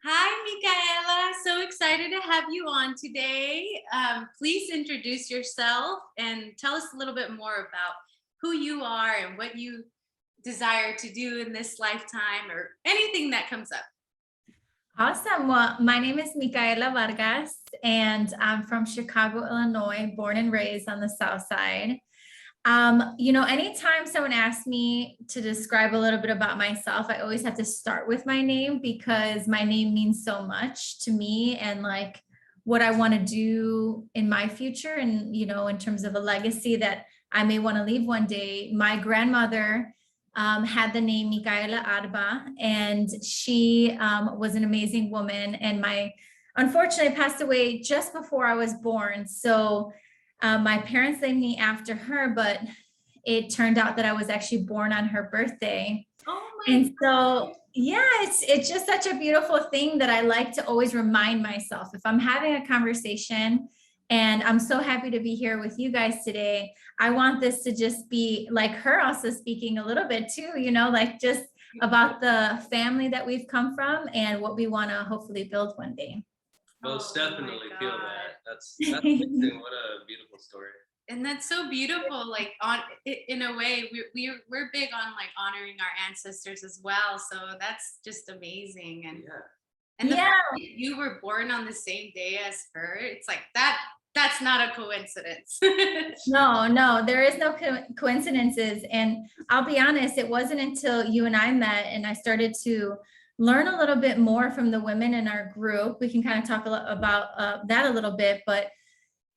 Hi, Micaela. So excited to have you on today. Please introduce yourself and tell us a little bit more about who you are and what you desire to do in this lifetime or anything that comes up. Awesome. Well, my name is Micaela Vargas, and I'm from Chicago, Illinois, born and raised on the South Side. Anytime someone asks me to describe a little bit about myself, I always have to start with my name because my name means so much to me and like what I want to do in my future and, in terms of a legacy that I may want to leave one day. My grandmother had the name Micaela Arba, and she was an amazing woman. And unfortunately passed away just before I was born. So my parents named me after her, but it turned out that I was actually born on her birthday. Oh my And God. so, yeah, it's just such a beautiful thing that I like to always remind myself if I'm having a conversation. And I'm so happy to be here with you guys today. I want this to just be like her also speaking a little bit too, like just about the family that we've come from and what we want to hopefully build one day. Most Oh my definitely feel God. that. That's amazing. What a beautiful story. And that's so beautiful. Like in a way, we're big on like honoring our ancestors as well. So that's just amazing. Yeah. And the Yeah. fact that you were born on the same day as her, it's like that's not a coincidence. No, there is no coincidences. And I'll be honest, it wasn't until you and I met and I started to learn a little bit more from the women in our group. We can kind of talk about that a little bit, but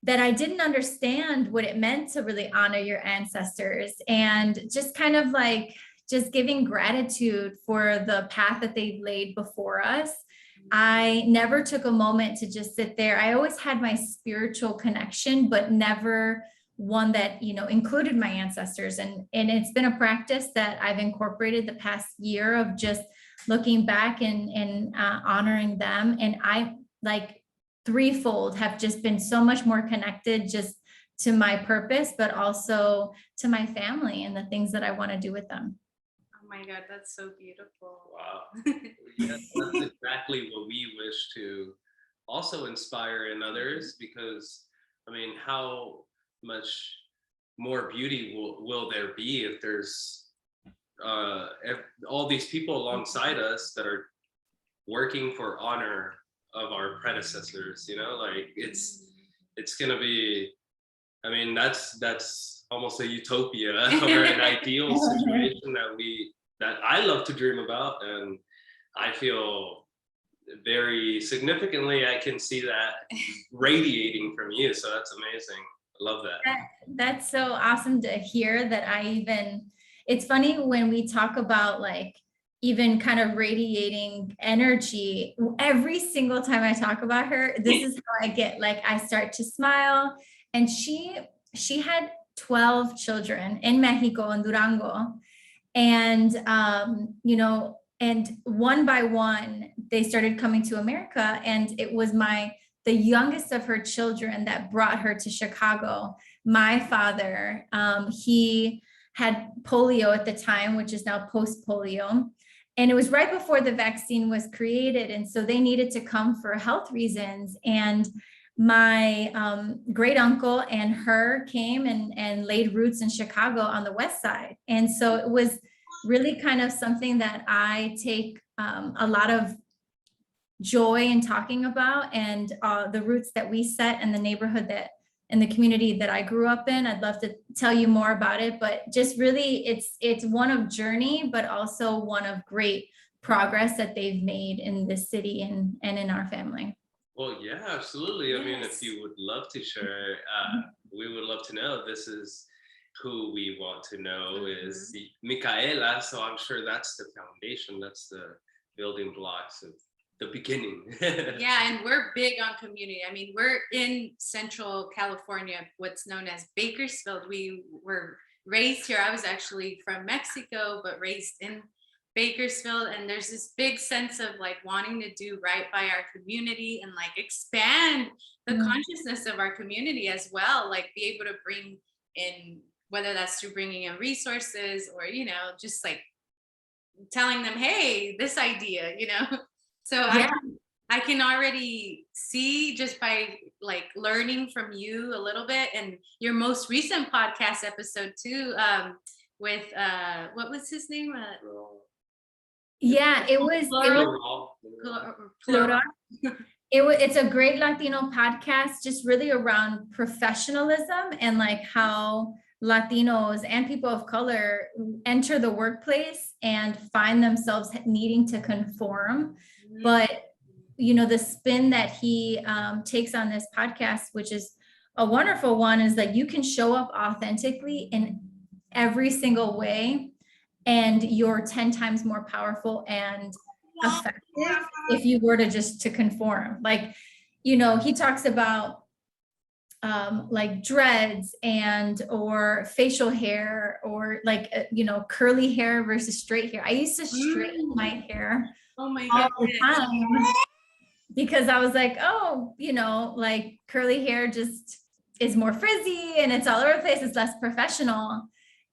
that I didn't understand what it meant to really honor your ancestors and just kind of like just giving gratitude for the path that they've laid before us. I never took a moment to just sit there. I always had my spiritual connection, but never one that, included my ancestors. And it's been a practice that I've incorporated the past year of just looking back and honoring them. And I like threefold have just been so much more connected just to my purpose, but also to my family and the things that I want to do with them. Oh my God, that's so beautiful. Wow. Yeah, that's exactly what we wish to also inspire in others because I mean, how much more beauty will there be if there's all these people alongside us that are working for honor of our predecessors, like it's gonna be, I mean, that's almost a utopia or an ideal situation that I love to dream about, and I feel very significantly I can see that radiating from you. So that's amazing. I love that. That's so awesome to hear that it's funny when we talk about like even kind of radiating energy, every single time I talk about her, this is how I get, like, I start to smile. And she had 12 children in Mexico and Durango. And, and one by one, they started coming to America. And it was the youngest of her children that brought her to Chicago. My father, he had polio at the time, which is now post polio. And it was right before the vaccine was created. And so they needed to come for health reasons. And my great uncle and her came and laid roots in Chicago on the West Side. And so it was really kind of something that I take a lot of joy in talking about, and the roots that we set in the neighborhood in the community that I grew up in. I'd love to tell you more about it, but just really it's one of journey, but also one of great progress that they've made in this city and in our family. Well, yeah, absolutely. I mean, Yes. if you would love to share, we would love to know. This is who we want to know is Micaela. So I'm sure that's the foundation. That's the building blocks of the beginning. Yeah, and we're big on community. I mean, we're in Central California, what's known as Bakersfield. We were raised here. I was actually from Mexico, but raised in Bakersfield. And there's this big sense of like wanting to do right by our community and like expand the consciousness of our community as well. Like be able to bring in, whether that's through bringing in resources or, just like telling them, hey, this idea. So I can already see just by like learning from you a little bit, and your most recent podcast episode too, with what was his name? Yeah, it was Plural. It's a great Latino podcast, just really around professionalism and like how Latinos and people of color enter the workplace and find themselves needing to conform. But, the spin that he takes on this podcast, which is a wonderful one, is that you can show up authentically in every single way, and you're 10 times more powerful and effective if you were to conform. Like, he talks about like dreads or facial hair, or like, curly hair versus straight hair. I used to straighten my hair all the time because I was like, like curly hair just is more frizzy and it's all over the place. It's less professional.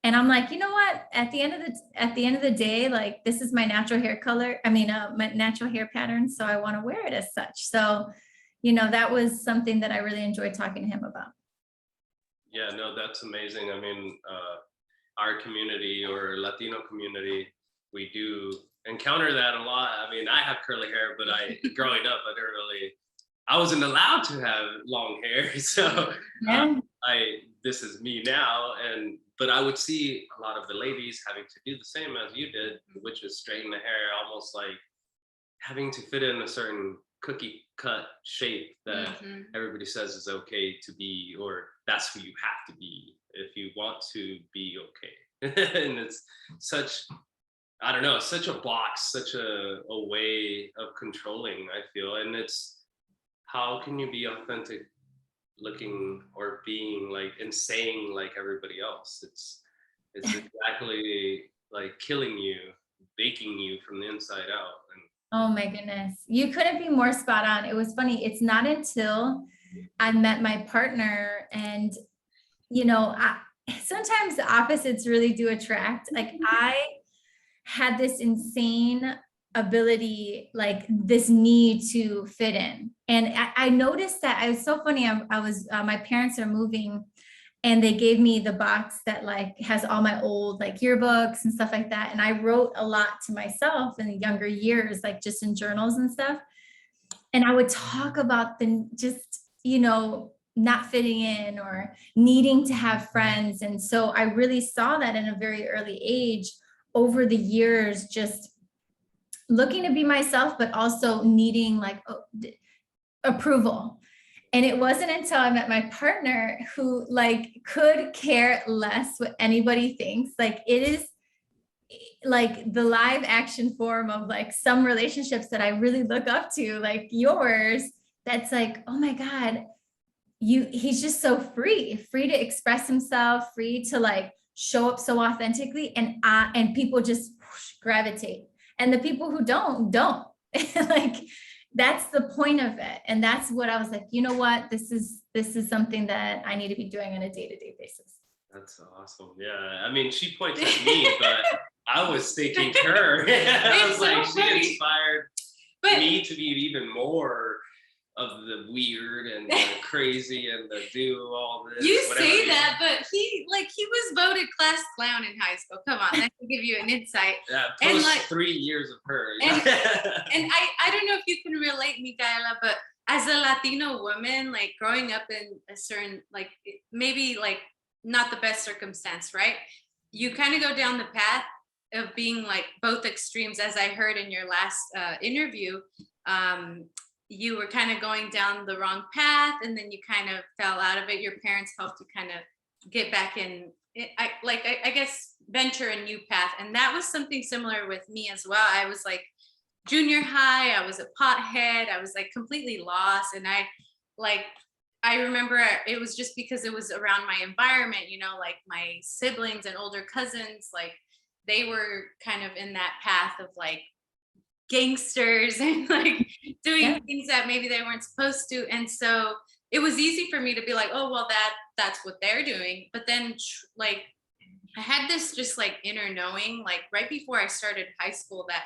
And I'm like, you know what? At the end of the day, like, this is my natural hair color. I mean, my natural hair pattern. So I want to wear it as such. So, that was something that I really enjoyed talking to him about. Yeah, no, that's amazing. I mean, our community or Latino community, we do encounter that a lot. I mean, I have curly hair, but growing up, I wasn't allowed to have long hair. So this is me now. But I would see a lot of the ladies having to do the same as you did, which is straighten the hair, almost like having to fit in a certain cookie cut shape that everybody says is okay to be, or that's who you have to be if you want to be okay. And it's such, I don't know, such a box, such a way of controlling, I feel. And it's, how can you be authentic looking or being like and saying like everybody else? It's exactly like killing you, baking you from the inside out. And oh my goodness, you couldn't be more spot on. It was funny. It's not until I met my partner, and sometimes the opposites really do attract. Like, I had this insane ability, like this need to fit in. And I noticed that. It was so funny. I was, my parents are moving, and they gave me the box that like has all my old like yearbooks and stuff like that. And I wrote a lot to myself in the younger years, like just in journals and stuff. And I would talk about not fitting in or needing to have friends. And so I really saw that in a very early age, over the years, just looking to be myself, but also needing like approval. And it wasn't until I met my partner who like could care less what anybody thinks. Like, it is like the live action form of like some relationships that I really look up to, like yours. That's like, oh my God, he's just so free to express himself, free to like show up so authentically, and people just gravitate. And the people who don't. Like, that's the point of it. And that's what I was like, you know what, this is something that I need to be doing on a day-to-day basis. That's awesome. Yeah, I mean, she points at me, but I was thinking her. I was like, she inspired me to be even more of the weird and the crazy and the do all this. You say that, but he was voted class clown in high school. Come on, that can give you an insight. Yeah, post like 3 years of her. And I don't know if you can relate, Micaela, but as a Latino woman, like growing up in a certain, like maybe like not the best circumstance, right? You kind of go down the path of being like both extremes, as I heard in your last interview. You were kind of going down the wrong path, and then you kind of fell out of it. Your parents helped you kind of get back in, I guess, venture a new path. And that was something similar with me as well. I was like junior high, I was a pothead, I was like completely lost. And I remember it was just because it was around my environment, like my siblings and older cousins, like they were kind of in that path of like gangsters and like doing things that maybe they weren't supposed to. And so it was easy for me to be like, oh, well, that's what they're doing. But then like I had this just like inner knowing, like right before I started high school, that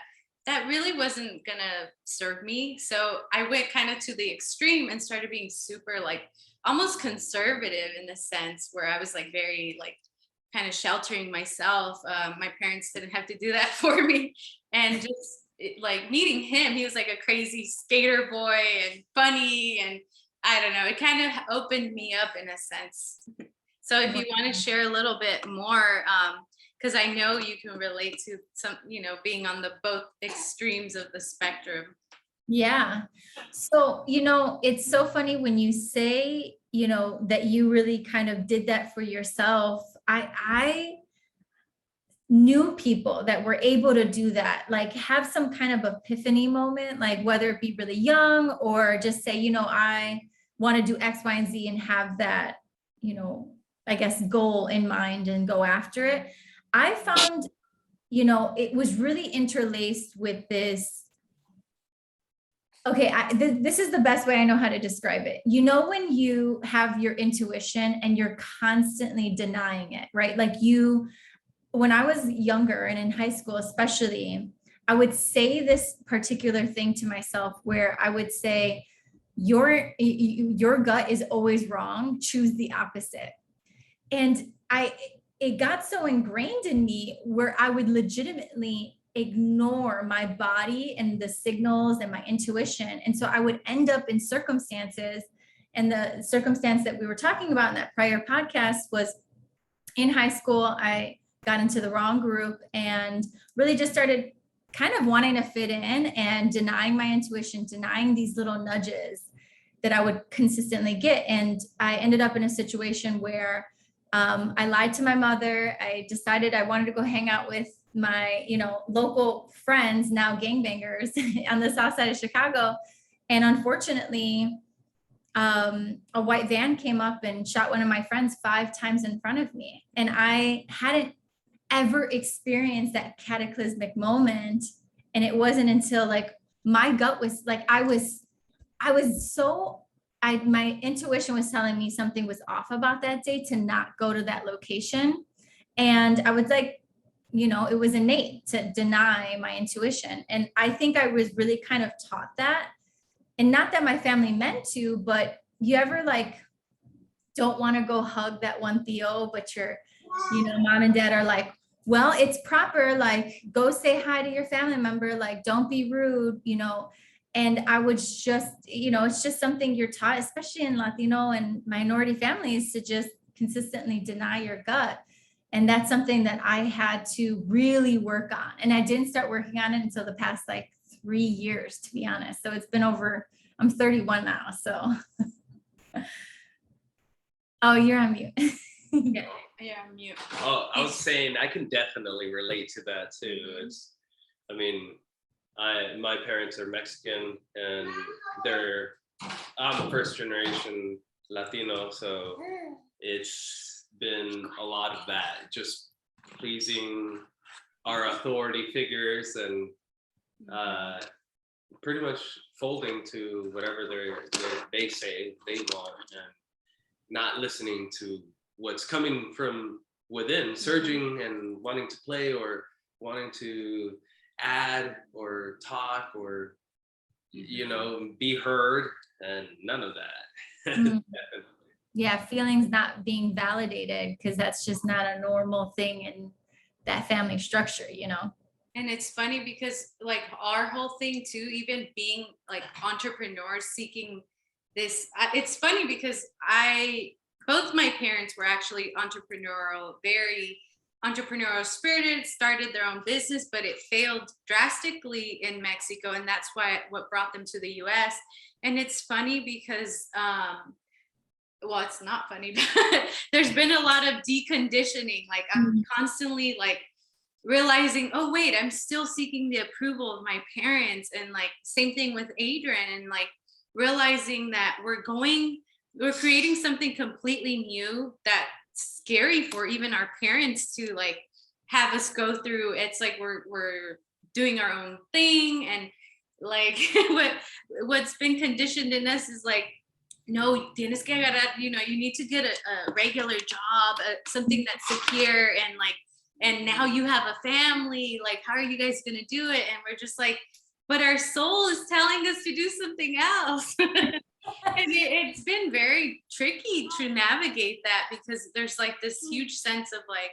that really wasn't gonna serve me. So I went kind of to the extreme and started being super like almost conservative in the sense where I was like very like kind of sheltering myself. My parents didn't have to do that for me. And just like meeting him, he was like a crazy skater boy and funny. And I don't know, it kind of opened me up in a sense. So if you want to share a little bit more, because I know you can relate to some, being on the both extremes of the spectrum. Yeah. So, it's so funny when you say, that you really kind of did that for yourself. I knew people that were able to do that, like have some kind of epiphany moment, like whether it be really young or just say, I want to do X, Y, and Z and have that, I guess, goal in mind and go after it. I found, it was really interlaced with this. Okay, this is the best way I know how to describe it. When you have your intuition and you're constantly denying it, right? Like when I was younger and in high school, especially, I would say this particular thing to myself where I would say, your gut is always wrong, choose the opposite. And it got so ingrained in me where I would legitimately ignore my body and the signals and my intuition. And so I would end up in circumstances, and the circumstance that we were talking about in that prior podcast was in high school. I got into the wrong group and really just started kind of wanting to fit in and denying my intuition, denying these little nudges that I would consistently get. And I ended up in a situation where I lied to my mother. I decided I wanted to go hang out with my, local friends, now gangbangers on the south side of Chicago. And unfortunately, a white van came up and shot one of my friends 5 times in front of me. And I hadn't ever experienced that cataclysmic moment. And it wasn't until like my gut was like, my intuition was telling me something was off about that day to not go to that location. And I was like, it was innate to deny my intuition. And I think I was really kind of taught that. And not that my family meant to, but you ever like don't want to go hug that one Theo, but your, mom and dad are like, well, it's proper, like go say hi to your family member, like don't be rude, And I was just, it's just something you're taught, especially in Latino and minority families, to just consistently deny your gut. And that's something that I had to really work on. And I didn't start working on it until the past like 3 years, to be honest. So it's been I'm 31 now. So, oh, you're on mute. Yeah, I'm mute. Oh, I was saying I can definitely relate to that too. My parents are Mexican and I'm a first generation Latino, so it's been a lot of that, just pleasing our authority figures and pretty much folding to whatever they say they want and not listening to what's coming from within, surging and wanting to play or wanting to add or talk or be heard, and none of that. Yeah, feelings not being validated because that's just not a normal thing in that family structure, And it's funny because like our whole thing too, even being like entrepreneurs seeking this, it's funny because both my parents were actually entrepreneurial, very entrepreneurial spirited, started their own business, but it failed drastically in Mexico. And that's what brought them to the US. And it's funny because, well, it's not funny, but there's been a lot of deconditioning. Like I'm constantly like realizing, oh wait, I'm still seeking the approval of my parents. And like same thing with Adrian, and like realizing that we're creating something completely new that's scary for even our parents to like have us go through. It's like we're doing our own thing, and like what's been conditioned in us is like, no, tienes que agarrar, you need to get a regular job, something that's secure and like and now you have a family, like, how are you guys going to do it? And we're just like, but our soul is telling us to do something else. And it's been very tricky to navigate that, because there's like this huge sense of like,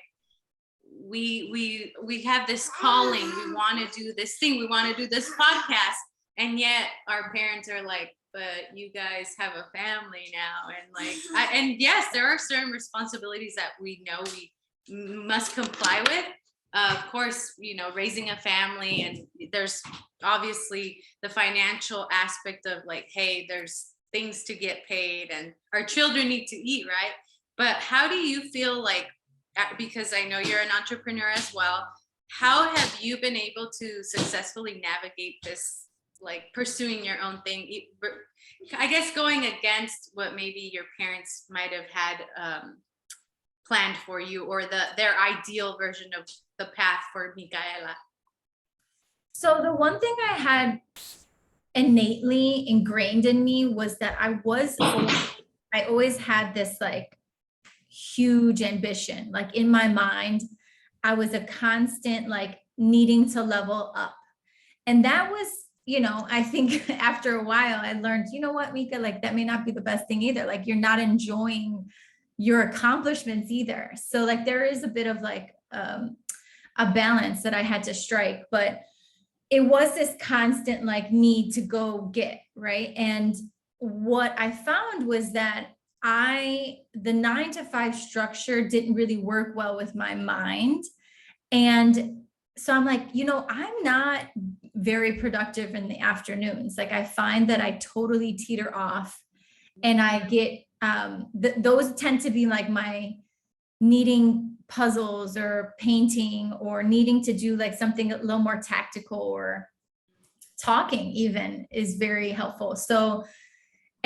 we have this calling, we want to do this thing, we want to do this podcast, and yet our parents are like, but you guys have a family now, and like and yes, there are certain responsibilities that we know we must comply with. Of course, you know, raising a family, and there's obviously the financial aspect of like, hey, there's things to get paid and our children need to eat, right? But how do you feel like, because I know you're an entrepreneur as well, how have you been able to successfully navigate this, like pursuing your own thing, I guess going against what maybe your parents might have had planned for you, or their ideal version of the path for Micaela? So the one thing I had innately ingrained in me was that I always had this like huge ambition. Like in my mind, I was a constant like needing to level up. And that was, you know, I think after a while I learned, you know what, Mika, like that may not be the best thing either. Like you're not enjoying your accomplishments either. So like there is a bit of like a balance that I had to strike, but it was this constant like need to go get, right? And what I found was that the 9 to 5 structure didn't really work well with my mind. And so I'm like, you know, I'm not very productive in the afternoons. Like I find that I totally teeter off, and I get, those tend to be like my needing puzzles or painting, or needing to do like something a little more tactical, or talking even is very helpful. So,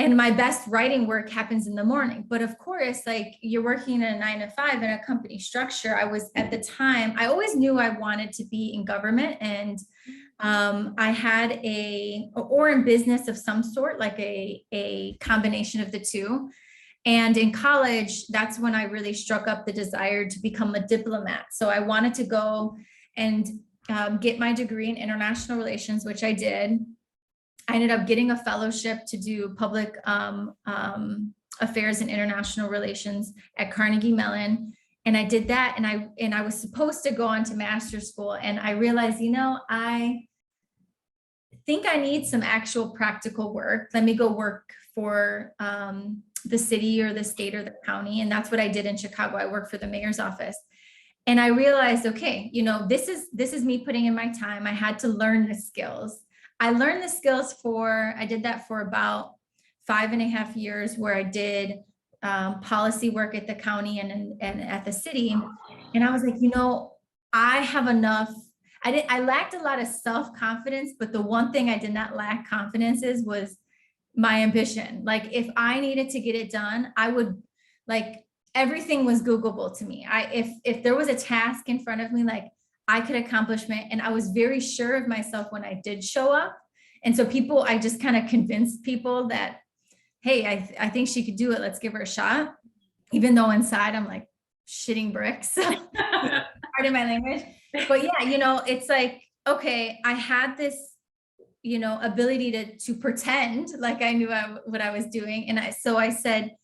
and my best writing work happens in the morning. But of course, like you're working in a 9 to 5 in a company structure. I was at the time, I always knew I wanted to be in government, and I had or in business of some sort, like a combination of the two. And in college, that's when I really struck up the desire to become a diplomat. So I wanted to go and get my degree in international relations, which I did. I ended up getting a fellowship to do public affairs and international relations at Carnegie Mellon. And I did that. And I was supposed to go on to master's school. And I realized, you know, I think I need some actual practical work. Let me go work for the city or the state or the county. And that's what I did in Chicago. I worked for the mayor's office. And I realized, okay, you know, this is me putting in my time. I had to learn the skills. I learned the skills I did that for about 5.5 years, where I did policy work at the county and at the city. And I was like, you know, I have enough. I lacked a lot of self-confidence, but the one thing I did not lack confidence was my ambition. Like if I needed to get it done, I would, like, everything was Googleable to me. If there was a task in front of me, like I could accomplish it. And I was very sure of myself when I did show up. And so I just kind of convinced people that, hey, I think she could do it. Let's give her a shot. Even though inside I'm like shitting bricks, pardon my language. But yeah, you know, it's like, okay, I had this, you know, ability to pretend like I knew what I was doing. And so I said,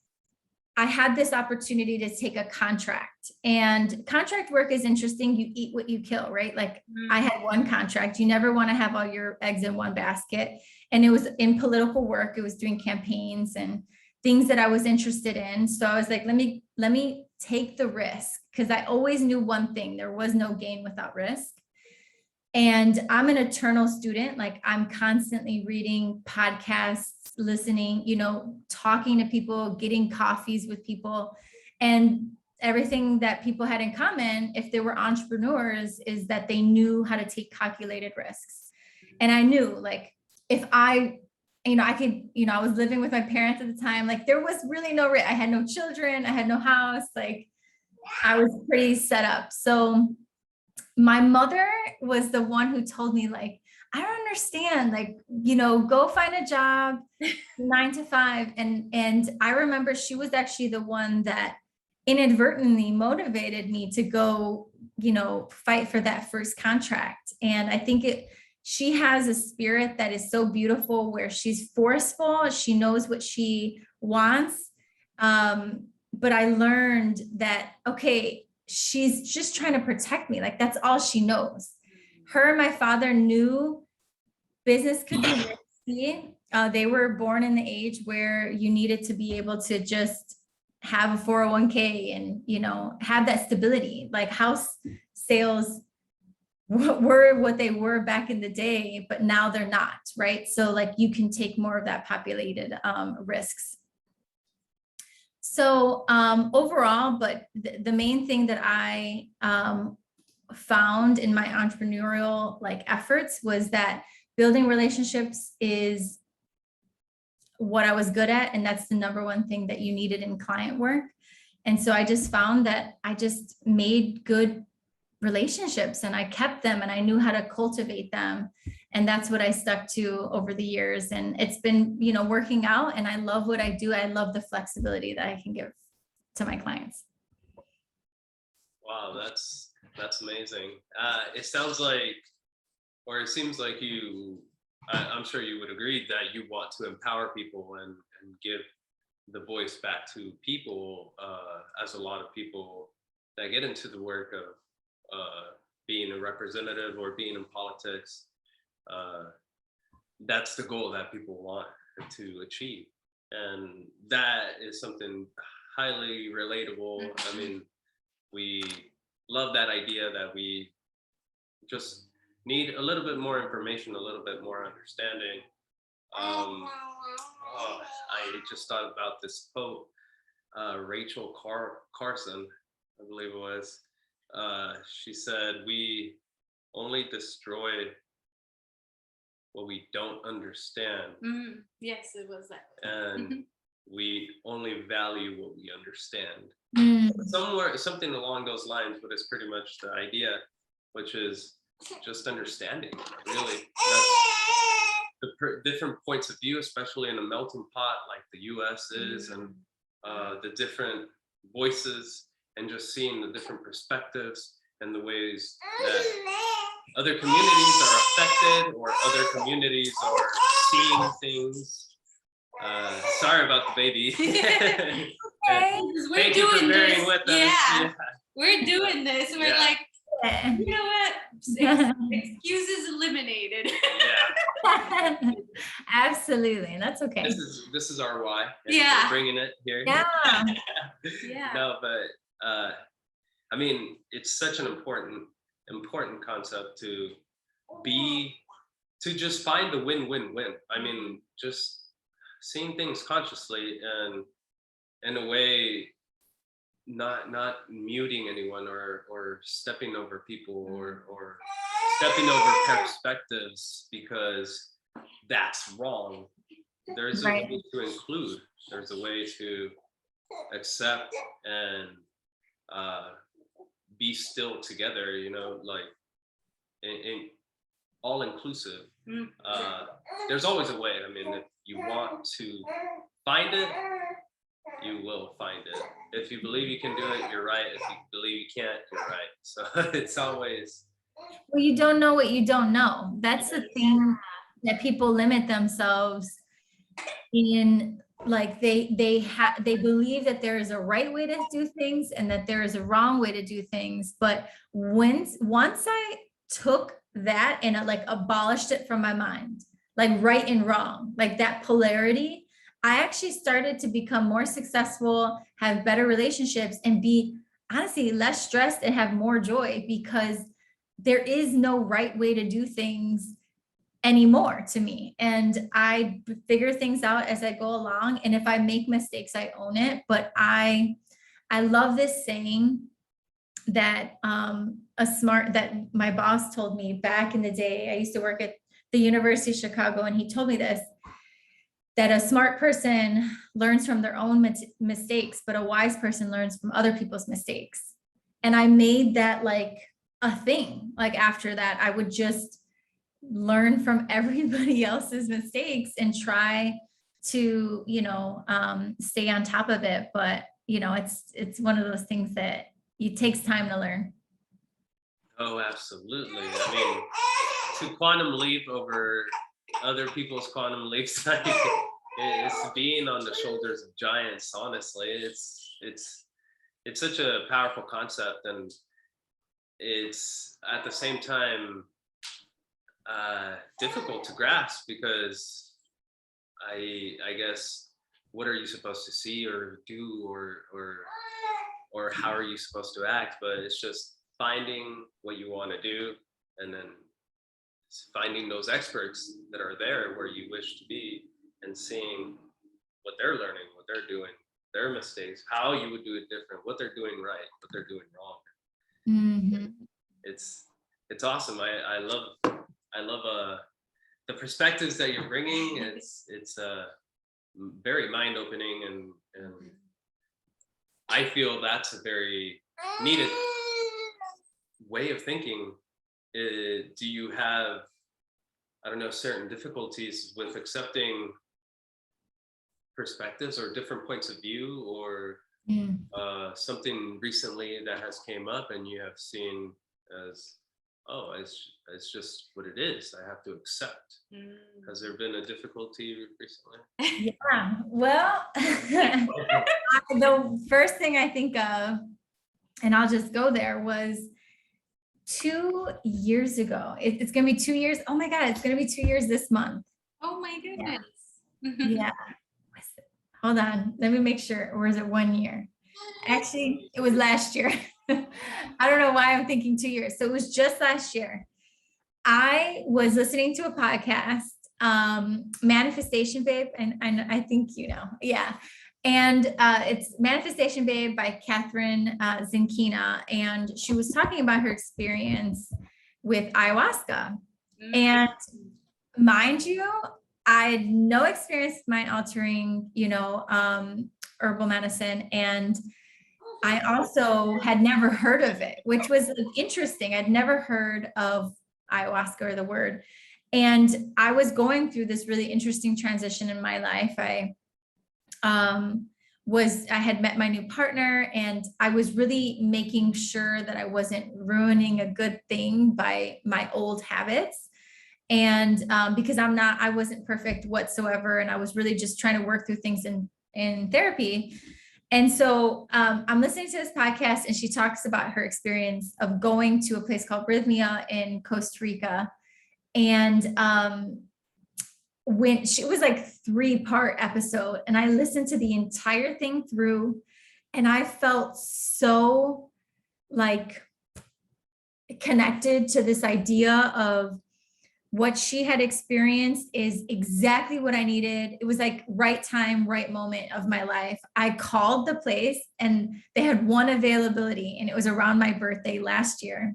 I had this opportunity to take a contract, and contract work is interesting. You eat what you kill, right? Like I had one contract. You never want to have all your eggs in one basket. And it was in political work. It was doing campaigns and things that I was interested in. So I was like, let me take the risk, because I always knew one thing: there was no gain without risk. And I'm an eternal student. Like I'm constantly reading podcasts, listening, you know, talking to people, getting coffees with people. And everything that people had in common, if they were entrepreneurs, is that they knew how to take calculated risks. And I knew, like, if I could, I was living with my parents at the time, like there was really I had no children, I had no house, like I was pretty set up. So my mother was the one who told me, like, I don't understand, like, go find a job 9 to 5. And I remember she was actually the one that inadvertently motivated me to go fight for that first contract. And I think she has a spirit that is so beautiful, where she's forceful. She knows what she wants. But I learned that, okay, she's just trying to protect me. Like, that's all she knows. Her and my father knew business could be risky. They were born in the age where you needed to be able to just have a 401k and, have that stability. Like, house sales were what they were back in the day, but now they're not, right? So like, you can take more of that populated risks. So overall, but the main thing that I found in my entrepreneurial efforts was that building relationships is what I was good at. And that's the number one thing that you needed in client work. And so I just found that I just made good relationships, and I kept them, and I knew how to cultivate them. And that's what I stuck to over the years. And it's been, working out, and I love what I do. I love the flexibility that I can give to my clients. Wow, that's amazing. It sounds like, or it seems like I'm sure you would agree that you want to empower people and give the voice back to people, as a lot of people that get into the work of being a representative or being in politics, that's the goal that people want to achieve. And that is something highly relatable. I mean, we love that idea that we just need a little bit more information, a little bit more understanding. I just thought about this quote, Rachel Carson, I believe it was. She said, "We only destroy what we don't understand." Yes, it was that. And we only value what we understand. Something along those lines, but it's pretty much the idea, which is just understanding, really. That's the different points of view, especially in a melting pot like the US is, and the different voices, and just seeing the different perspectives and the ways that other communities are affected, or other communities are seeing things. Sorry about the baby. We're doing this. With us. Yeah. We're doing this. We're like, you know what? Excuses eliminated. Yeah. Absolutely. That's okay. This is our why. Yeah. We're bringing it here. Yeah. Yeah. No, but I mean, it's such an important concept to just find the win-win-win. I mean, just seeing things consciously and in a way, not muting anyone or stepping over people or stepping over perspectives, because that's wrong. There's a way to include. There's a way to accept and be still together, like in all inclusive. There's always a way. I mean, if you want to find it, you will find it. If you believe you can do it, you're right. If you believe you can't, you're right. So it's always. Well, you don't know what you don't know. That's the thing that people limit themselves in. Like they believe that there is a right way to do things and that there is a wrong way to do things. But once I took that and abolished it from my mind, like right and wrong, like that polarity, I actually started to become more successful, have better relationships, and be honestly less stressed and have more joy, because there is no right way to do things anymore to me. And I figure things out as I go along. And if I make mistakes, I own it. But I love this saying that that my boss told me back in the day. I used to work at the University of Chicago, and he told me this, that a smart person learns from their own mistakes, but a wise person learns from other people's mistakes. And I made that like a thing. Like after that, I would just learn from everybody else's mistakes and try to, stay on top of it. But, it's one of those things that it takes time to learn. Oh, absolutely. I mean, to quantum leap over other people's quantum leaps, like, it's being on the shoulders of giants. Honestly, it's such a powerful concept, and it's at the same time difficult to grasp because I guess what are you supposed to see or do or how are you supposed to act? But it's just finding what you want to do and then finding those experts that are there where you wish to be and seeing what they're learning, what they're doing, their mistakes, how you would do it different, what they're doing right, what they're doing wrong. Mhm. It's it's awesome. I love the perspectives that you're bringing. It's very mind opening and I feel that's a very needed way of thinking. Do you have, I don't know, certain difficulties with accepting perspectives or different points of view, or Mm. something recently that has came up and you have seen as, oh, it's just what it is. I have to accept. Has there been a difficulty recently? Yeah, well, the first thing I think of, and I'll just go there, was 2 years ago. It's gonna be 2 years. Oh my God, it's gonna be 2 years this month. Oh my goodness. Yeah. Hold on, let me make sure. Or is it 1 year? Actually, it was last year. I don't know why I'm thinking 2 years. So it was just last year. I was listening to a podcast, Manifestation Babe, and I think you know, yeah. And it's Manifestation Babe by Catherine Zinkina, and she was talking about her experience with ayahuasca. And mind you, I had no experience with mind altering, herbal medicine, and I also had never heard of it, which was interesting. I'd never heard of ayahuasca or the word. And I was going through this really interesting transition in my life. I had met my new partner, and I was really making sure that I wasn't ruining a good thing by my old habits. And because I wasn't perfect whatsoever. And I was really just trying to work through things in therapy. And so I'm listening to this podcast, and she talks about her experience of going to a place called Rhythmia in Costa Rica. And when she was like 3-part episode, and I listened to the entire thing through, and I felt so like connected to this idea of what she had experienced is exactly what I needed. It was like right time, right moment of my life. I called the place, and they had one availability, and it was around my birthday last year.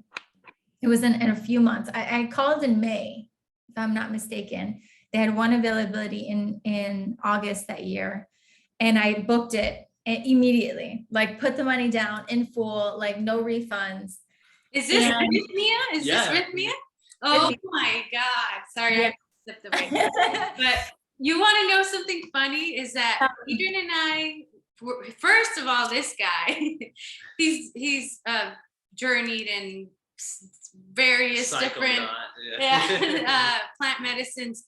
It was in a few months. I called in May, if I'm not mistaken. They had one availability in August that year. And I booked it immediately, like put the money down in full, like no refunds. Is this Rhythmia? Is this Rhythmia? Oh my God. Sorry, Yeah. I stepped away. But you want to know something funny is that Adrian and I, first of all, this guy, he's journeyed in various different plant medicines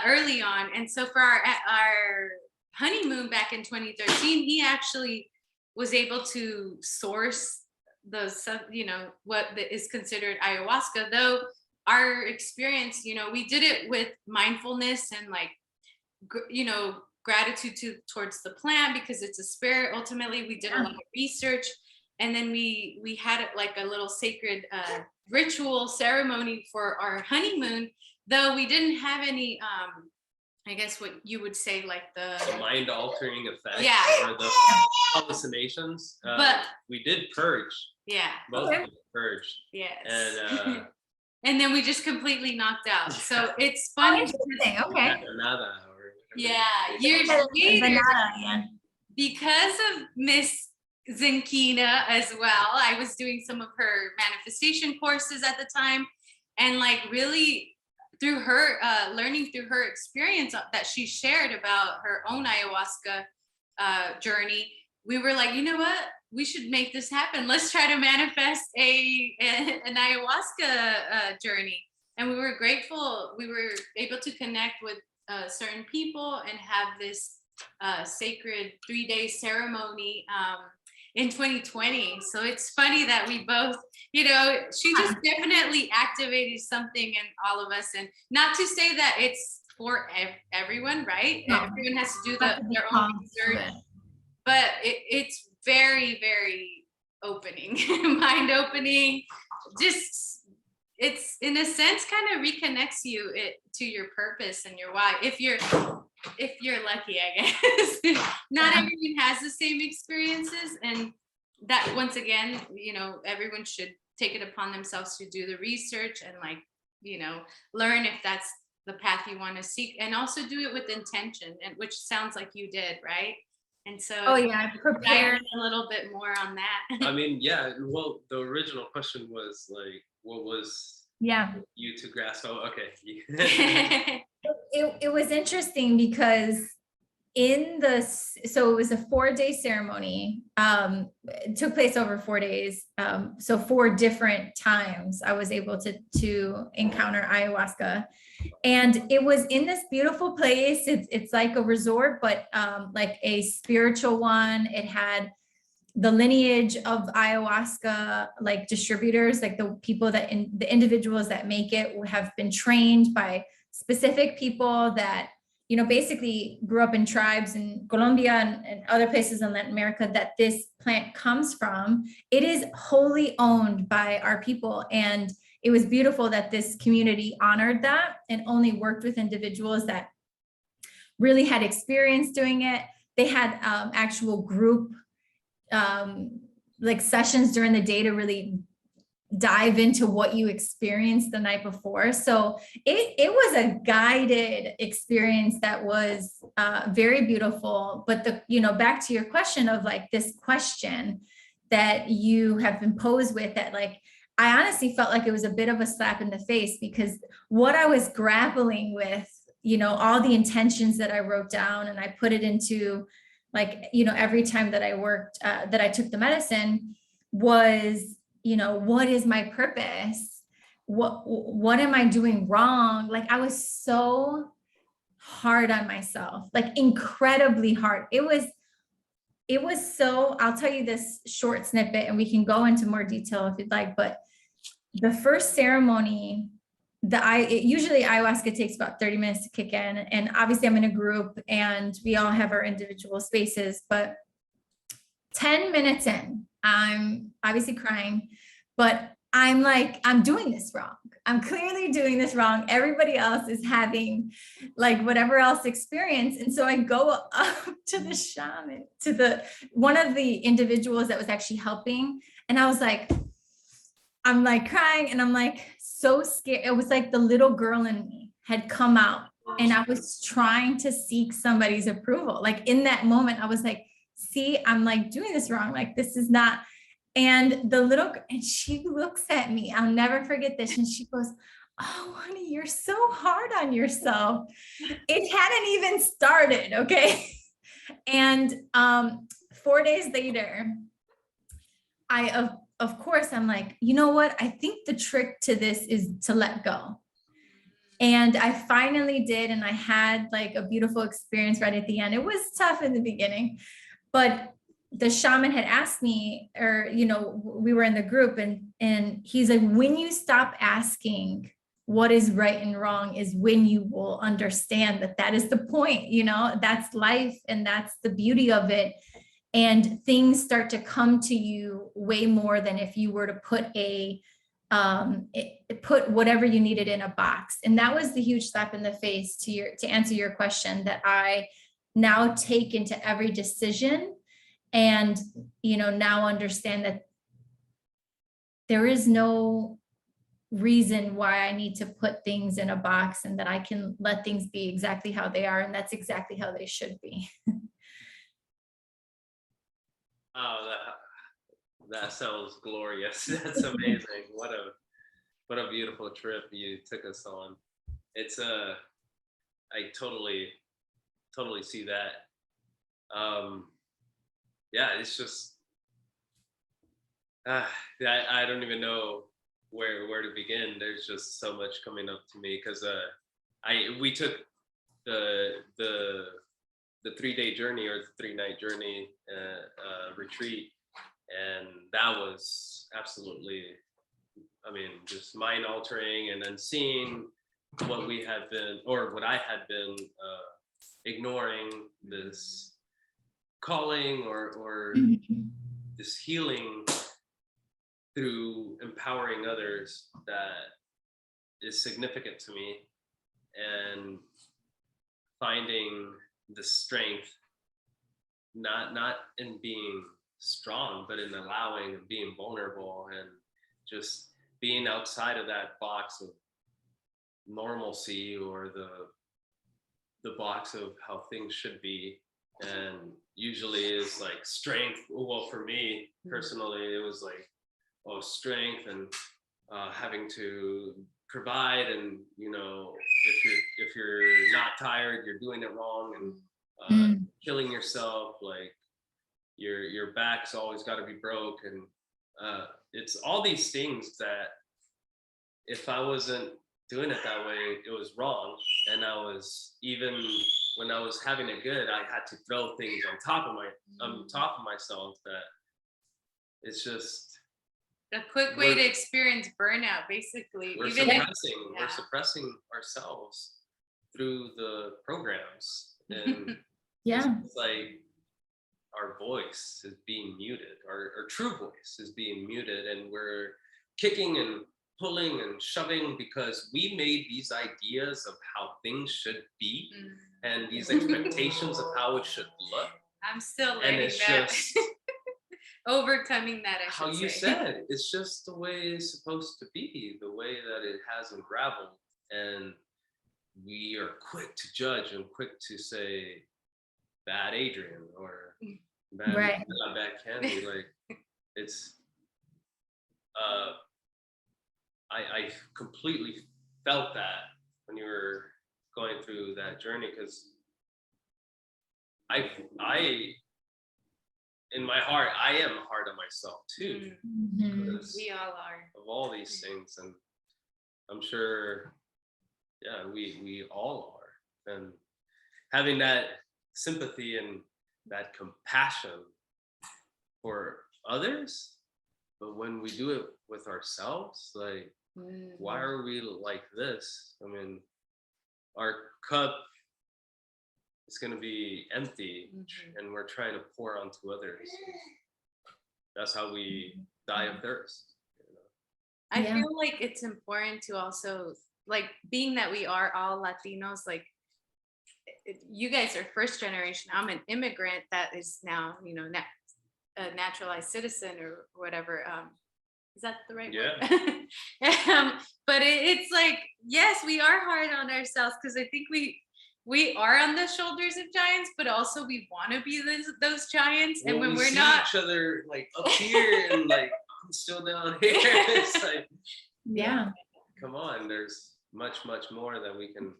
early on. And so for our honeymoon back in 2013, he actually was able to source those, what is considered ayahuasca, though our experience, we did it with mindfulness and like, gratitude towards the plant because it's a spirit. Ultimately, we did a lot of research, and then we had it like a little sacred ritual ceremony for our honeymoon, though we didn't have any I guess what you would say like the mind altering effect, or the hallucinations. But we did purge. Yeah. Both of them purged. Yes. And and then we just completely knocked out. So it's funny. Interesting. Okay. Years later, because of Miss Zinkina as well, I was doing some of her manifestation courses at the time, and like really through her learning through her experience that she shared about her own ayahuasca journey, we were like, you know what? We should make this happen. Let's try to manifest an ayahuasca journey. And we were grateful. We were able to connect with certain people and have this sacred 3-day ceremony in 2020. So it's funny that we both, you know, she just definitely activated something in all of us. And not to say that it's for everyone, right? No. Everyone has to do their own research, but it's very, very opening, mind opening. Just, it's in a sense kind of reconnects you to your purpose and your why. If you're lucky, I guess. Not everyone has the same experiences, and that, once again, you know, everyone should take it upon themselves to do the research and, like, you know, learn if that's the path you want to seek, and also do it with intention, and which sounds like you did, right? And so, oh yeah, I prepared a little bit more on that. I mean, yeah. Well, the original question was like, what was you to grasp? Oh, okay. it was interesting because so it was a 4-day ceremony. It took place over 4 days. So 4 different times I was able to encounter ayahuasca. And it was in this beautiful place. It's like a resort, but like a spiritual one. It had the lineage of ayahuasca, like distributors, like the people the individuals that make it have been trained by specific people that, you know, basically grew up in tribes in Colombia and other places in Latin America that this plant comes from. It is wholly owned by our people. And it was beautiful that this community honored that and only worked with individuals that really had experience doing it. They had actual group like sessions during the day to really dive into what you experienced the night before. So it was a guided experience that was very beautiful. But back to your question of like this question that you have been posed with, that like, I honestly felt like it was a bit of a slap in the face, because what I was grappling with, you know, all the intentions that I wrote down and I put it into, like, you know, every time that I worked, that I took the medicine was, you know, what is my purpose? What am I doing wrong? Like, I was so hard on myself, like incredibly hard. It was so, I'll tell you this short snippet and we can go into more detail if you'd like, but the first ceremony, usually ayahuasca takes about 30 minutes to kick in. And obviously I'm in a group and we all have our individual spaces, but 10 minutes in, I'm obviously crying, but I'm like, I'm doing this wrong. I'm clearly doing this wrong. Everybody else is having like whatever else experience. And so I go up to the shaman, to one of the individuals that was actually helping. And I was like, I'm like crying and I'm like so scared. It was like the little girl in me had come out and I was trying to seek somebody's approval. Like in that moment, I was like, see, I'm like doing this wrong. Like, this is not. And and she looks at me, I'll never forget this. And she goes, oh, honey, you're so hard on yourself. It hadn't even started. Okay. And 4 days later, of course, I'm like, you know what? I think the trick to this is to let go. And I finally did. And I had like a beautiful experience right at the end. It was tough in the beginning, but the shaman had asked me, or, you know, we were in the group and he's like, when you stop asking what is right and wrong is when you will understand that is the point, you know, that's life and that's the beauty of it. And things start to come to you way more than if you were to put whatever you needed in a box. And that was the huge slap in the face to answer your question, that I now take into every decision. And, you know, now understand that there is no reason why I need to put things in a box, and that I can let things be exactly how they are. And that's exactly how they should be. Oh, that sounds glorious. That's amazing. What a beautiful trip you took us on. It's I totally see that. yeah, it's just, I don't even know where to begin. There's just so much coming up to me because we took the 3-day journey or the 3-night journey retreat, and that was absolutely, I mean, just mind altering, and then seeing what we had been, or what I had been ignoring, this calling or this healing through empowering others that is significant to me, and finding the strength, not in being strong, but in allowing and being vulnerable, and just being outside of that box of normalcy, or the box of how things should be. And usually is like strength. Well, for me personally, it was like, oh, strength, and having to provide, and if you're not tired, you're doing it wrong, and killing yourself, like your back's always got to be broke, and it's all these things that if I wasn't doing it that way, it was wrong. And I was, even when I was having it good, I had to throw things on top of myself, that it's just a quick way to experience burnout, basically. We're suppressing ourselves through the programs, and it's like our voice is being muted, our true voice is being muted, and we're kicking and pulling and shoving because we made these ideas of how things should be, and these expectations of how it should look. I'm still learning that. Just overcoming that, how you said, it's just the way it's supposed to be, the way that it has unraveled, and we are quick to judge and quick to say bad Adrian or bad Candy. Like, it's I completely felt that when you were going through that journey, because I in my heart, I am hard on myself too. We all are. Of all these things, and I'm sure, we all are. And having that sympathy and that compassion for others, but when we do it with ourselves, like, why are we like this? I mean, our cup is going to be empty, and we're trying to pour onto others. That's how we die of thirst. I feel like it's important to also, like, being that we are all Latinos, like, you guys are first generation. I'm an immigrant that is now, a naturalized citizen or whatever. Is that the right word? But it's like, yes, we are hard on ourselves, because I think we are on the shoulders of giants, but also we want to be those giants. And when we're not, each other like up here, and like I'm still down here. It's like, come on, there's much more that we can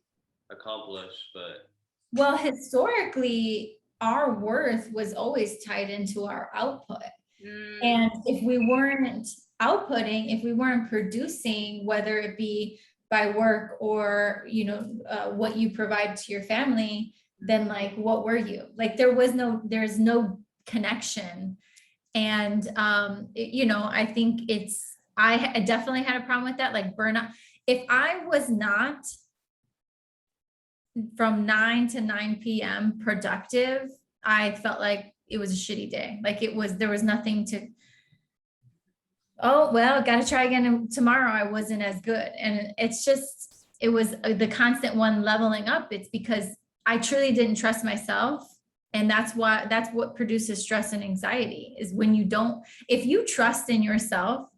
accomplish. But well, historically, our worth was always tied into our output. And if we weren't outputting, if we weren't producing, whether it be by work or, what you provide to your family, then like, what were you? Like, there's no connection. And, I think I definitely had a problem with that, like burnout. If I was not from 9 to 9 p.m. productive, I felt like it was a shitty day. Like there was nothing to, oh, well, got to try again tomorrow. I wasn't as good. And it was the constant one leveling up. It's because I truly didn't trust myself. And that's what produces stress and anxiety, is when if you trust in yourself,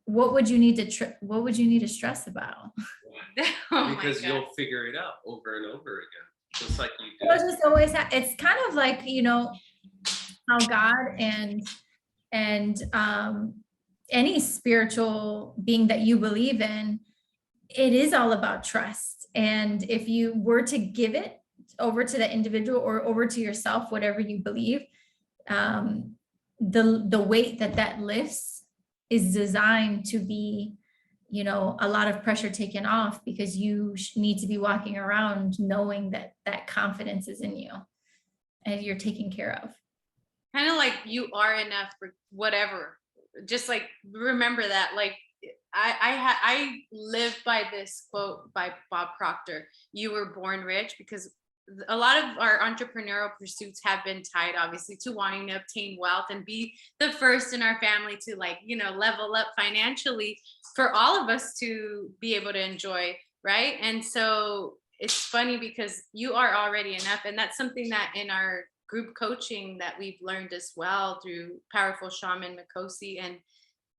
what would you need to stress about? Because you'll figure it out over and over again, just like you do. Well, just always it's kind of like, how God and any spiritual being that you believe in, it is all about trust. And if you were to give it over to the individual or over to yourself, whatever you believe, the weight that lifts is designed to be, you know, a lot of pressure taken off, because you need to be walking around knowing that that confidence is in you and you're taken care of. Kind of like you are enough for whatever. Just like remember that. Like I live by this quote by Bob Proctor. You were born rich, because a lot of our entrepreneurial pursuits have been tied obviously to wanting to obtain wealth and be the first in our family to, like, you know, level up financially for all of us to be able to enjoy, right? And so it's funny because you are already enough, and that's something that in our group coaching that we've learned as well through Powerful Shaman Mikosi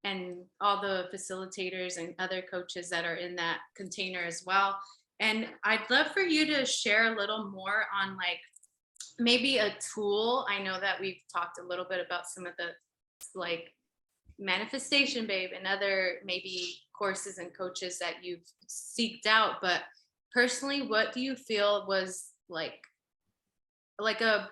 and all the facilitators and other coaches that are in that container as well. And I'd love for you to share a little more on, like, maybe a tool. I know that we've talked a little bit about some of the, like, Manifestation Babe and other maybe courses and coaches that you've seeked out, but personally, what do you feel was like a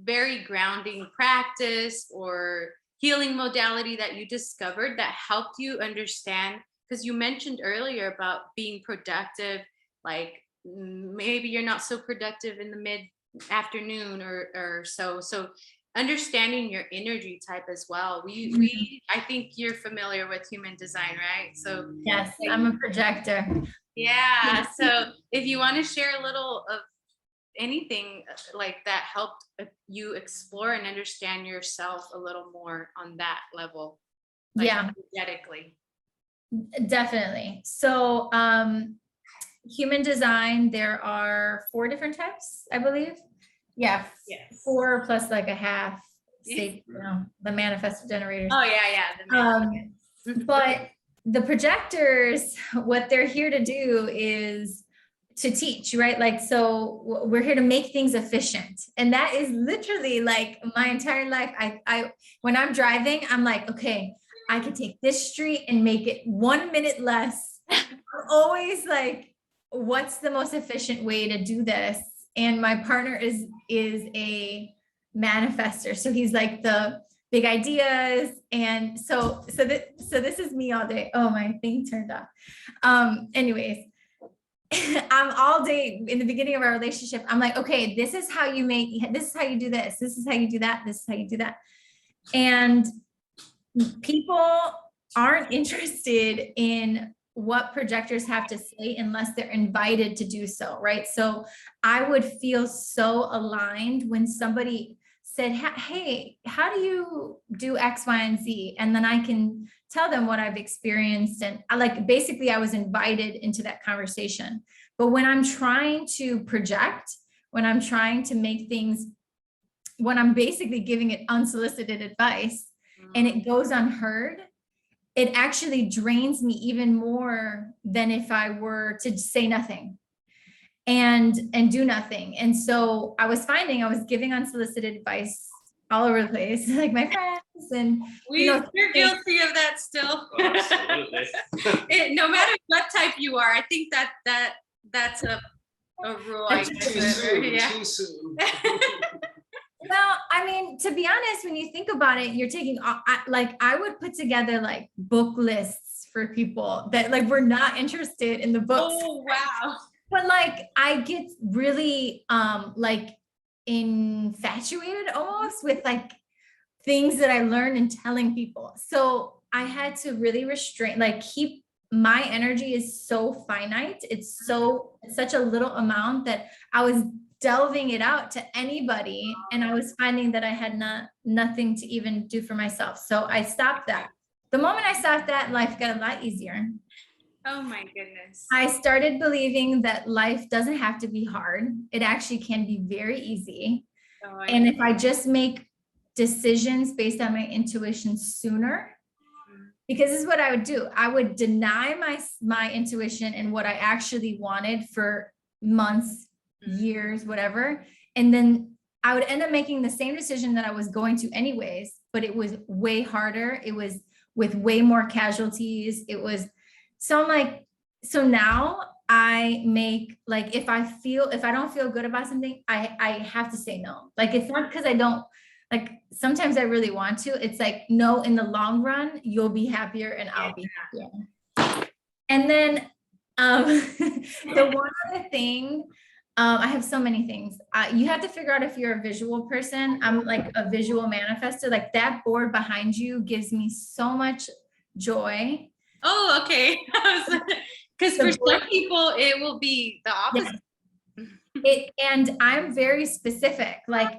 very grounding practice or healing modality that you discovered that helped you understand? Because you mentioned earlier about being productive, like maybe you're not so productive in the mid afternoon or so understanding your energy type as well. We I think you're familiar with human design, right? So Yes, I'm a projector. yeah, so if you want to share a little of anything like that helped you explore and understand yourself a little more on that level, like, Yeah, energetically. definitely. So human design, there are 4 different types, I believe. Yeah, Yes. 4 plus like a half, say, you know, the manifest generators. Oh yeah, But the projectors, what they're here to do is to teach, right? Like, so we're here to make things efficient. And that is literally like my entire life. I when I'm driving, I'm like, okay, I can take this street and make it 1 minute less. I'm always like, what's the most efficient way to do this? And my partner is a manifester. So he's like the big ideas. And so this is me all day. Oh, my thing turned off. Anyways, I'm all day in the beginning of our relationship. I'm like, okay, this is how you do this. This is how you do that. This is how you do that. And people aren't interested in what projectors have to say unless they're invited to do so, right? So I would feel so aligned when somebody said, hey, how do you do X, Y, and Z? And then I can tell them what I've experienced. And basically I was invited into that conversation. But when I'm trying to project, when I'm trying to make things, when I'm basically giving it unsolicited advice and it goes unheard, it actually drains me even more than if I were to say nothing and do nothing. And so I was finding I was giving unsolicited advice all over the place, like my friends, and we're guilty of that still. No matter what type you are, I think that's a rule. Too soon. Well, I mean, to be honest, when you think about it, you're taking, I would put together like book lists for people that like were not interested in the books. Oh, wow. But like, I get really like infatuated almost with like things that I learned in telling people. So I had to really restrain, like keep my energy is so finite. It's such a little amount that I was delving it out to anybody. And I was finding that I had nothing to even do for myself. So I stopped that. The moment I stopped that, life got a lot easier. Oh my goodness. I started believing that life doesn't have to be hard. It actually can be very easy. And if I just make decisions based on my intuition sooner, because this is what I would do. I would deny my intuition and what I actually wanted for months, years, whatever. And then I would end up making the same decision that I was going to anyways, but it was way harder. It was with way more casualties. So I'm like, so now I make, like, if I don't feel good about something, I have to say no. Like, it's not because I don't Like sometimes I really want to. It's like, no, in the long run, you'll be happier and I'll be happier. And then the one other thing, I have so many things. You have to figure out if you're a visual person. I'm like a visual manifestor. Like that board behind you gives me so much joy. Oh, okay. Because The for board- some people, it will be the opposite. and I'm very specific. Like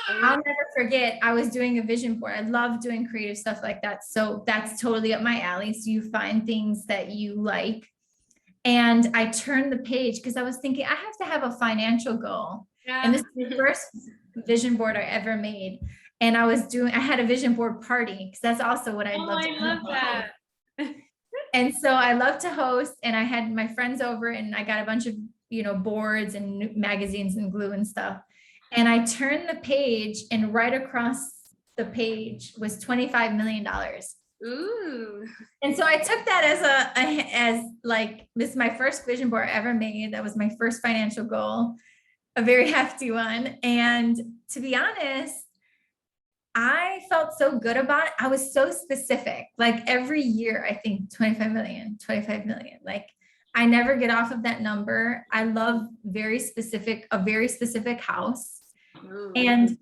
I'll never forget, I was doing a vision board. I love doing creative stuff like that. So that's totally up my alley. So you find things that you like. And I turned the page because I was thinking I have to have a financial goal. Yeah. And this is the first vision board I ever made. And I had a vision board party because that's also what I Oh, love to I love that. And so I love to host, and I had my friends over and I got a bunch of, boards and magazines and glue and stuff. And I turned the page and right across the page was $25 million. Ooh. And so I took that as like, this is my first vision board I ever made. That was my first financial goal, a very hefty one. And to be honest, I felt so good about it. I was so specific. Like every year, I think 25 million. Like I never get off of that number. I love a very specific house. Ooh. And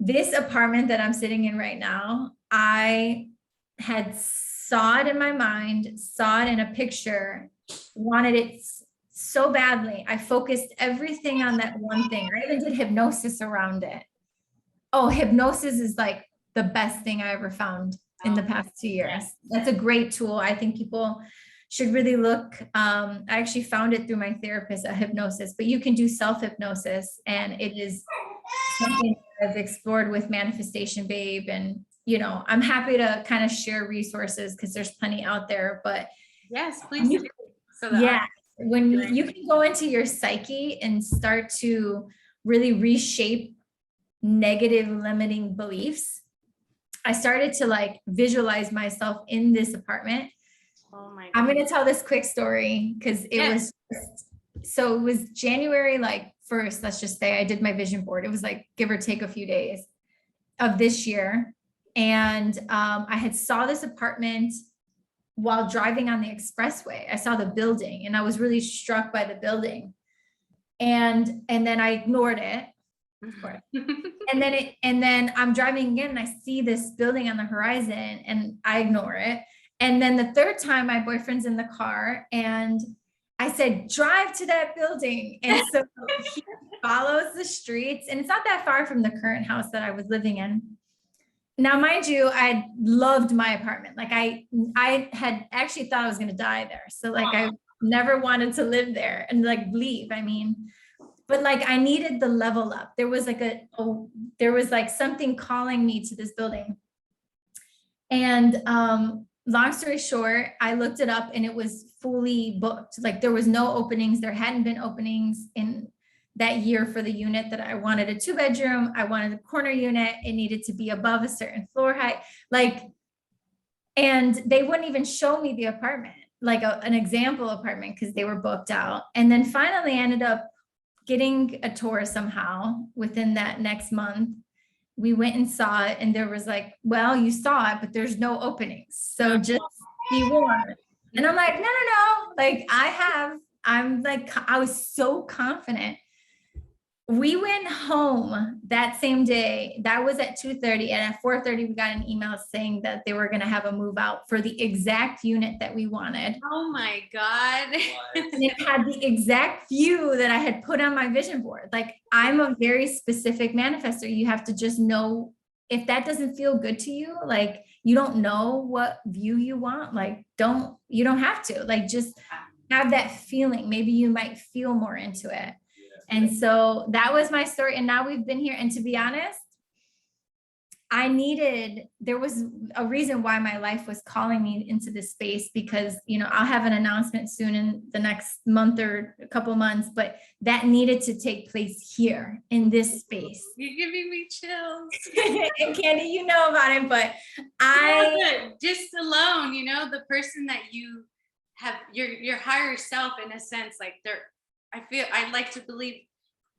this apartment that I'm sitting in right now, I had saw it in my mind, saw it in a picture, wanted it so badly. I focused everything on that one thing. I even did hypnosis around it. Oh, hypnosis is like the best thing I ever found in the past 2 years. That's a great tool. I think people should really look. I actually found it through my therapist, a hypnosis, but you can do self-hypnosis, and it is something I've explored with Manifestation Babe. And, I'm happy to kind of share resources because there's plenty out there, but Yes, please do. So that yeah, when you can go into your psyche and start to really reshape negative limiting beliefs. I started to like visualize myself in this apartment. Oh my God. I'm going to tell this quick story because it was January like 1st, let's just say I did my vision board. It was like give or take a few days of this year. And I had saw this apartment while driving on the expressway. I saw the building and I was really struck by the building. And then I ignored it. Of course. And then I'm driving again and I see this building on the horizon and I ignore it. And then the third time my boyfriend's in the car and I said, drive to that building. And so he follows the streets and it's not that far from the current house that I was living in. Now, mind you, I loved my apartment. Like I had actually thought I was going to die there. So like I never wanted to live there and like leave. But like I needed the level up. There was like something calling me to this building. And long story short, I looked it up and it was fully booked. Like there was no openings. There hadn't been openings in that year for the unit that I wanted. A 2-bedroom. I wanted a corner unit. It needed to be above a certain floor height. And they wouldn't even show me the apartment, like an example apartment, because they were booked out. And then finally I ended up getting a tour somehow within that next month. We went and saw it and there was like, well, you saw it, but there's no openings. So just be warned. And I'm like, no. Like I was so confident. We went home that same day. That was at 2:30. And at 4:30, we got an email saying that they were going to have a move out for the exact unit that we wanted. Oh my God. And it had the exact view that I had put on my vision board. Like I'm a very specific manifestor. You have to just know if that doesn't feel good to you, like you don't know what view you want, like you don't have to, like just have that feeling. Maybe you might feel more into it. And so that was my story. And now we've been here. And to be honest, there was a reason why my life was calling me into this space because, I'll have an announcement soon in the next month or a couple months, but that needed to take place here in this space. You're giving me chills. And Candy, you know about it, but just alone, the person that you have, your higher self in a sense, like I like to believe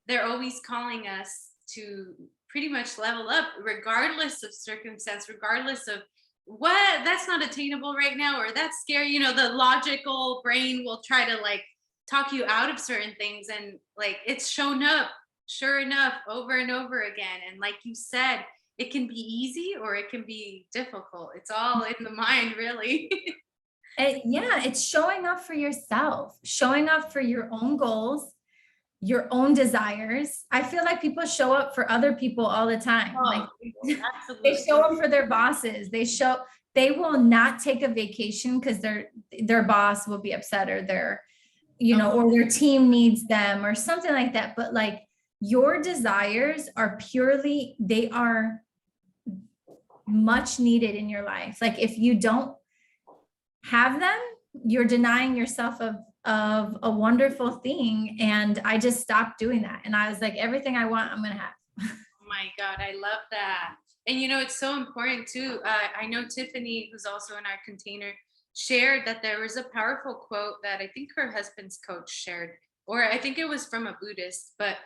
they're always calling us to pretty much level up regardless of circumstance, regardless of what that's not attainable right now, or that's scary. You know, the logical brain will try to like talk you out of certain things, and like it's shown up sure enough over and over again. And like you said, it can be easy or it can be difficult. It's all in the mind, really. Yeah, it's showing up for yourself, showing up for your own goals, your own desires. I feel like people show up for other people all the time. Like they Absolutely. show up for their bosses. They will not take a vacation because their boss will be upset, or or their team needs them or something like that. But like your desires are they are much needed in your life. Like if you don't have them, you're denying yourself of a wonderful thing. And I just stopped doing that. And I was like, everything I want, I'm going to have. Oh my God, I love that. And you know, it's so important too. I know Tiffany, who's also in our container, shared that there was a powerful quote that I think her husband's coach shared, or I think it was from a Buddhist, but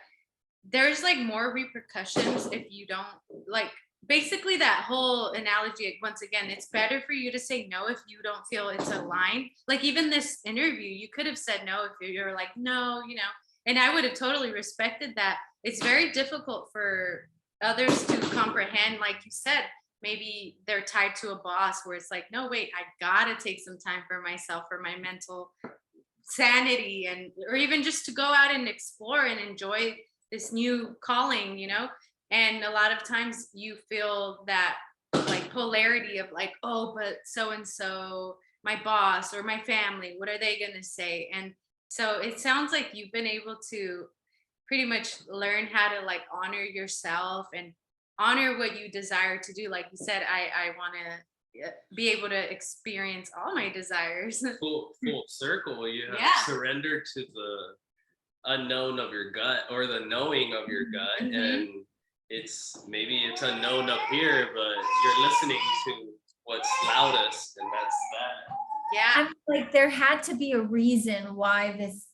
there's like more repercussions if you don't like, basically that whole analogy, once again, it's better for you to say no if you don't feel it's aligned. Like even this interview, you could have said no if you're like, no, you know, and I would have totally respected that. It's very difficult for others to comprehend, like you said, maybe they're tied to a boss where it's like, no, wait, I gotta take some time for myself, for my mental sanity, and or even just to go out and explore and enjoy this new calling, you know. And a lot of times you feel that like polarity of like, oh, but so and so, my boss or my family, what are they gonna say? And so it sounds like you've been able to pretty much learn how to like honor yourself and honor what you desire to do. Like you said, I want to be able to experience all my desires. Full circle. You have Yeah. surrendered to the unknown of your gut, or the knowing of your gut. Mhm. And it's unknown up here, but you're listening to what's loudest, and that's that. Yeah. I'm like, there had to be a reason why this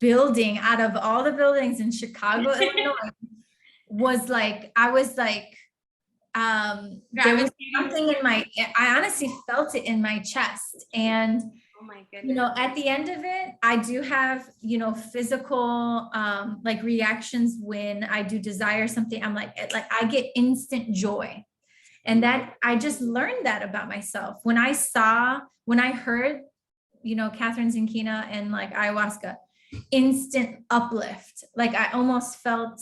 building, out of all the buildings in Chicago, Illinois, was like, I was like, there was something in I honestly felt it in my chest. And Oh my goodness. you know, at the end of it, I do have, you know, physical like reactions when I do desire something. I'm like I get instant joy. And that I just learned that about myself. When I heard, you know, Catherine Zinkina and like ayahuasca, instant uplift. Like I almost felt,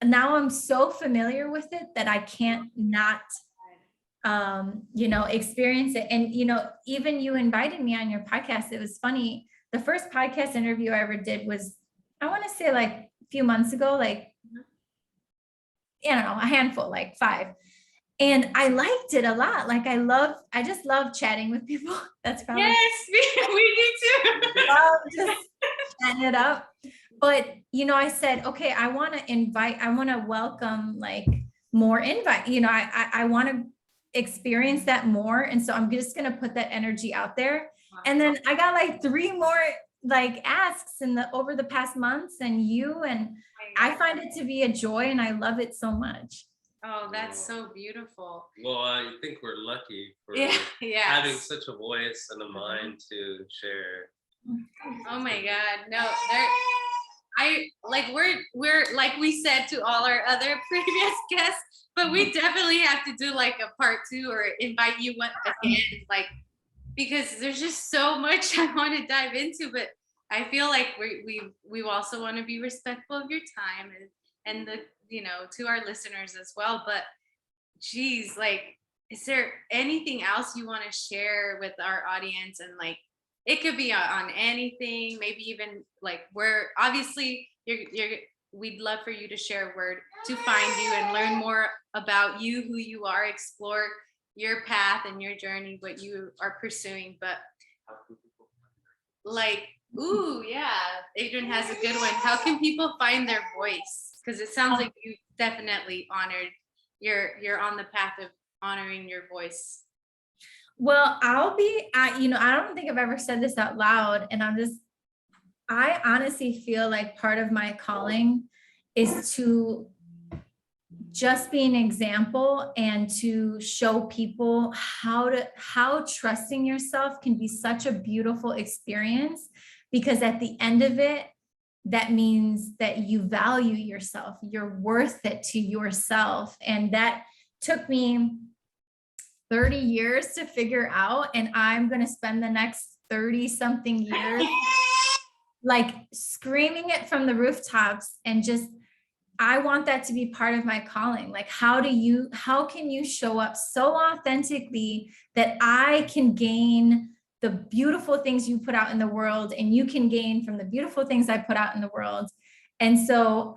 now I'm so familiar with it that I can't not you know, experience it. And, you know, even you invited me on your podcast. It was funny. The first podcast interview I ever did was, I want to say like a few months ago, like, I don't know, a handful, like 5. And I liked it a lot. Like I just love chatting with people. That's probably. Yes, we do too. Love just chatting it up. But, you know, I said, okay, I want to welcome like more invite, you know, I want to experience that more. And so I'm just going to put that energy out there. Wow. And then I got like 3 more like asks over the past months, and I find it to be a joy, and I love it so much. Oh, that's so beautiful. Well, I think we're lucky for Yeah. having such a voice and a mind to share. Oh my God. No, we're like we said to all our other previous guests, but we definitely have to do like a part 2 or invite you again, like, because there's just so much I want to dive into. But I feel like we also want to be respectful of your time and the, you know, to our listeners as well. But geez, like, is there anything else you want to share with our audience? And like, it could be on anything, maybe even like where obviously we'd love for you to share where to find you and learn more about you, who you are, explore your path and your journey, what you are pursuing. But like, ooh, yeah, Adrian has a good one. How can people find their voice? Because it sounds like you definitely honored, you're on the path of honoring your voice. Well, you know, I don't think I've ever said this out loud, and I honestly feel like part of my calling is to just be an example and to show people how trusting yourself can be such a beautiful experience, because at the end of it, that means that you value yourself, you're worth it to yourself. And that took me 30 years to figure out, and I'm going to spend the next 30 something years like screaming it from the rooftops, and just, I want that to be part of my calling. Like, how can you show up so authentically that I can gain the beautiful things you put out in the world, and you can gain from the beautiful things I put out in the world. And so,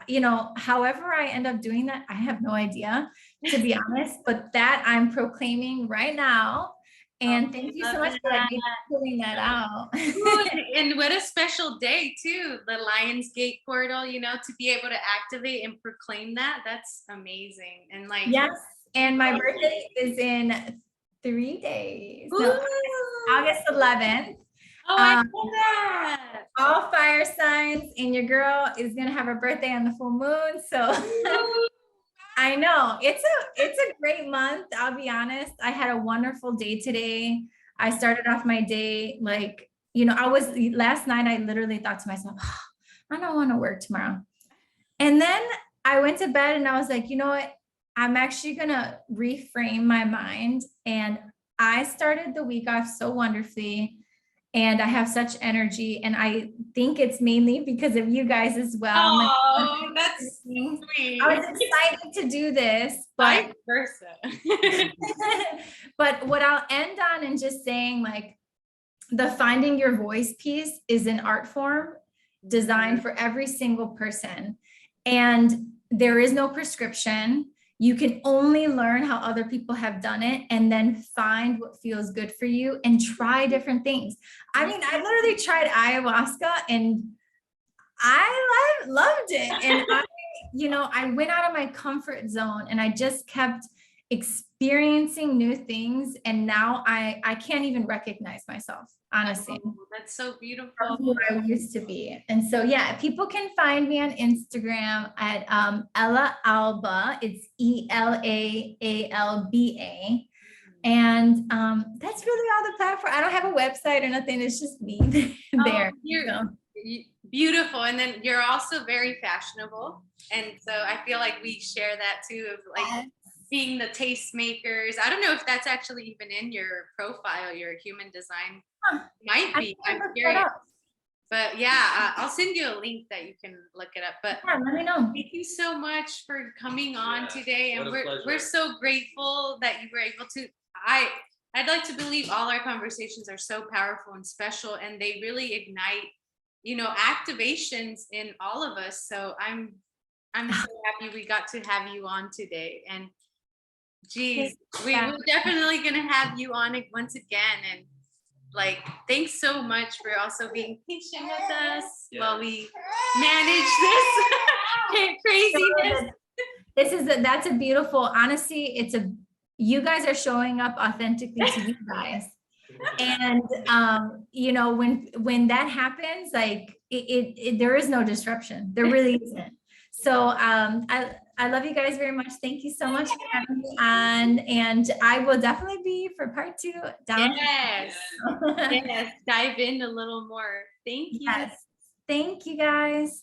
however I end up doing that, I have no idea, to be honest, but that I'm proclaiming right now. And thank you so much for like putting that out. Ooh, and what a special day too, the Lionsgate portal, to be able to activate and proclaim that. That's amazing. And like, yes, and my birthday is in 3 days. No, August 11th. Oh, I know that. All fire signs, and your girl is gonna have her birthday on the full moon. So I know it's a great month. I'll be honest. I had a wonderful day today. I started off my day like, last night I literally thought to myself, oh, I don't want to work tomorrow. And then I went to bed and I was like, you know what? I'm actually gonna reframe my mind. And I started the week off so wonderfully. And I have such energy, and I think it's mainly because of you guys as well. Oh, that's sweet. I was excited to do this, but vice versa. but what I'll end on and just saying, like, the finding your voice piece is an art form designed for every single person, and there is no prescription. You can only learn how other people have done it, and then find what feels good for you and try different things. I mean, I literally tried ayahuasca and I loved it. And I went out of my comfort zone, and I just kept experiencing new things. And now I can't even recognize myself, honestly. Oh, that's so beautiful. Who I used to be. And so, yeah, people can find me on Instagram at Ella Alba. It's ELAALBA. And that's really all the platform. I don't have a website or nothing. It's just me there. Beautiful. And then you're also very fashionable. And so I feel like we share that too, of like being the tastemakers. I don't know if that's actually even in your profile, your human design. Might be. I'm curious. But yeah, I'll send you a link that you can look it up. But yeah, let me know. Thank you so much for coming on today. And we're so grateful that you were able to. I'd like to believe all our conversations are so powerful and special, and they really ignite, activations in all of us. So I'm so happy we got to have you on today. And geez, we're definitely gonna have you on it once again. And like, thanks so much for also being patient with us while we manage this craziness. That's a beautiful, honestly, you guys are showing up authentically to you guys. And when that happens, like there is no disruption. There really isn't. So I love you guys very much. Thank you so much for having me on, and I will definitely be for part 2 down. Yes. Yes, dive in a little more. Thank you. Yes. Thank you guys.